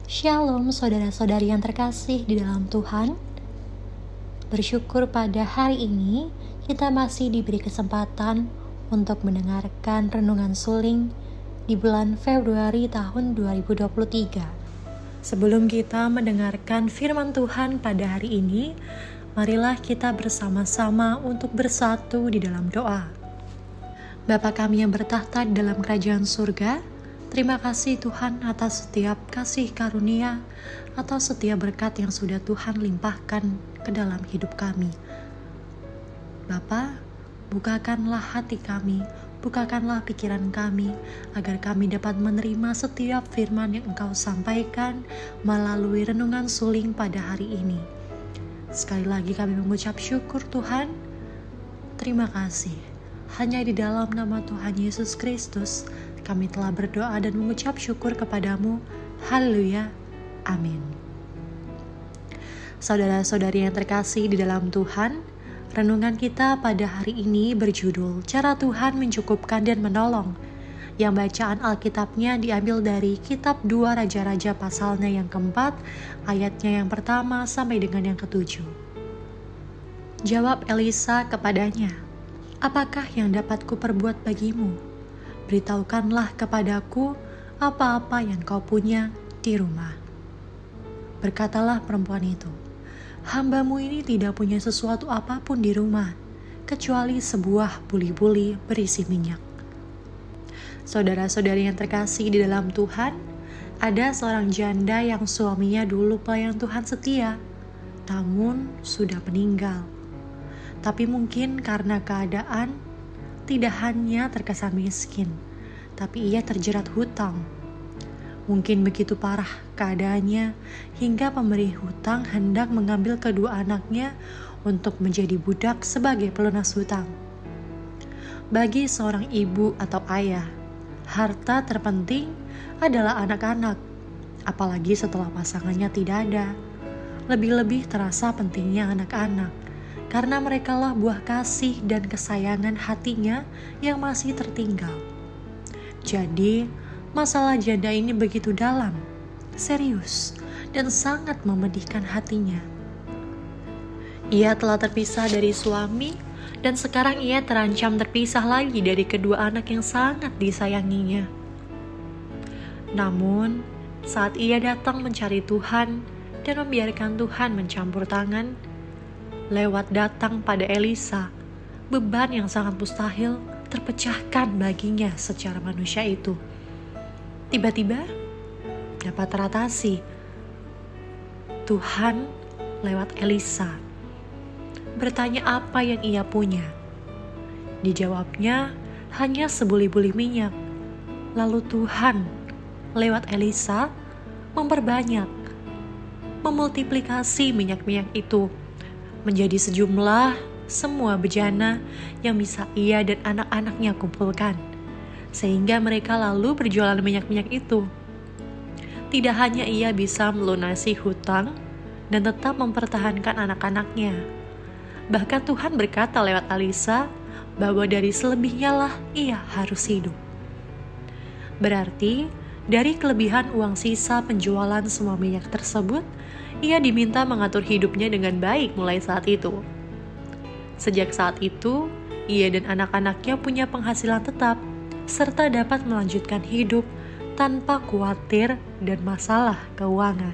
Shalom saudara-saudari yang terkasih di dalam Tuhan. Bersyukur pada hari ini kita masih diberi kesempatan untuk mendengarkan renungan suling di bulan Februari tahun 2023. Sebelum kita mendengarkan firman Tuhan pada hari ini, marilah kita bersama-sama untuk bersatu di dalam doa. Bapa kami yang bertahta di dalam kerajaan surga, terima kasih Tuhan atas setiap kasih karunia, atas setiap berkat yang sudah Tuhan limpahkan ke dalam hidup kami. Bapa, bukakanlah hati kami, bukakanlah pikiran kami, agar kami dapat menerima setiap firman yang Engkau sampaikan melalui renungan suling pada hari ini. Sekali lagi kami mengucap syukur Tuhan, terima kasih. Hanya di dalam nama Tuhan Yesus Kristus, kami telah berdoa dan mengucap syukur kepadamu. Haleluya. Amin. Saudara-saudari yang terkasih di dalam Tuhan, renungan kita pada hari ini berjudul Cara Tuhan Mencukupkan dan Menolong. Yang bacaan Alkitabnya diambil dari kitab 2 Raja-Raja pasalnya yang keempat, ayatnya yang pertama sampai dengan yang ketujuh. Jawab Elisa kepadanya, "Apakah yang dapat kuperbuat bagimu? Beritahukanlah kepadaku apa-apa yang kau punya di rumah." Berkatalah perempuan itu, "Hambamu ini tidak punya sesuatu apapun di rumah, kecuali sebuah buli-buli berisi minyak." Saudara-saudari yang terkasih di dalam Tuhan, ada seorang janda yang suaminya dulu pelayan Tuhan setia, namun sudah meninggal. Tapi mungkin karena keadaan, tidak hanya terkesan miskin, tapi ia terjerat hutang. Mungkin begitu parah keadaannya, hingga pemberi hutang hendak mengambil kedua anaknya untuk menjadi budak sebagai pelunas hutang. Bagi seorang ibu atau ayah, harta terpenting adalah anak-anak, apalagi setelah pasangannya tidak ada. Lebih-lebih terasa pentingnya anak-anak, karena merekalah buah kasih dan kesayangan hatinya yang masih tertinggal. Jadi, masalah janda ini begitu dalam, serius, dan sangat memedihkan hatinya. Ia telah terpisah dari suami, dan sekarang ia terancam terpisah lagi dari kedua anak yang sangat disayanginya. Namun, saat ia datang mencari Tuhan dan membiarkan Tuhan mencampur tangan, lewat datang pada Elisa, beban yang sangat mustahil terpecahkan baginya secara manusia itu. Tiba-tiba dapat teratasi. Tuhan lewat Elisa bertanya apa yang ia punya. Dijawabnya hanya sebuli-buli minyak. Lalu Tuhan lewat Elisa memperbanyak, memultiplikasi minyak-minyak itu menjadi sejumlah semua bejana yang bisa ia dan anak-anaknya kumpulkan, sehingga mereka lalu berjualan minyak-minyak itu. Tidak hanya ia bisa melunasi hutang dan tetap mempertahankan anak-anaknya, bahkan Tuhan berkata lewat Elisa bahwa dari selebihnya lah ia harus hidup. Berarti dari kelebihan uang sisa penjualan semua minyak tersebut, ia diminta mengatur hidupnya dengan baik mulai saat itu. Sejak saat itu, ia dan anak-anaknya punya penghasilan tetap, serta dapat melanjutkan hidup tanpa khawatir dan masalah keuangan.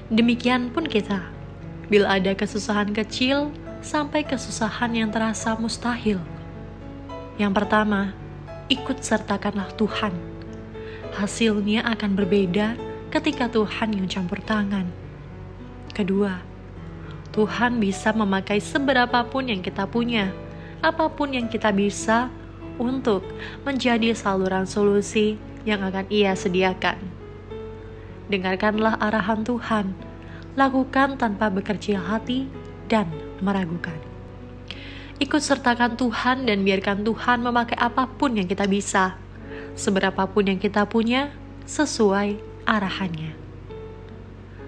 Demikian pun kita. Bila ada kesusahan kecil sampai kesusahan yang terasa mustahil. Yang pertama, ikut sertakanlah Tuhan. Hasilnya akan berbeda ketika Tuhan yang campur tangan. Kedua, Tuhan bisa memakai seberapapun yang kita punya, apapun yang kita bisa, untuk menjadi saluran solusi yang akan Ia sediakan. Dengarkanlah arahan Tuhan. Lakukan tanpa berkecil hati dan meragukan. Ikut sertakan Tuhan dan biarkan Tuhan memakai apapun yang kita bisa, seberapapun yang kita punya, sesuai arahannya.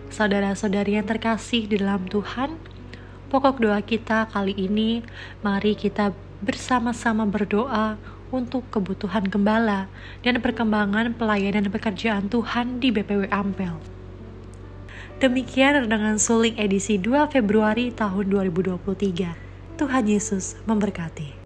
Saudara-saudari yang terkasih di dalam Tuhan, pokok doa kita kali ini, mari kita bersama-sama berdoa untuk kebutuhan gembala dan perkembangan pelayanan pekerjaan Tuhan di BPW Ampel. Demikian renungan suling edisi 2 Februari tahun 2023. Tuhan Yesus memberkati.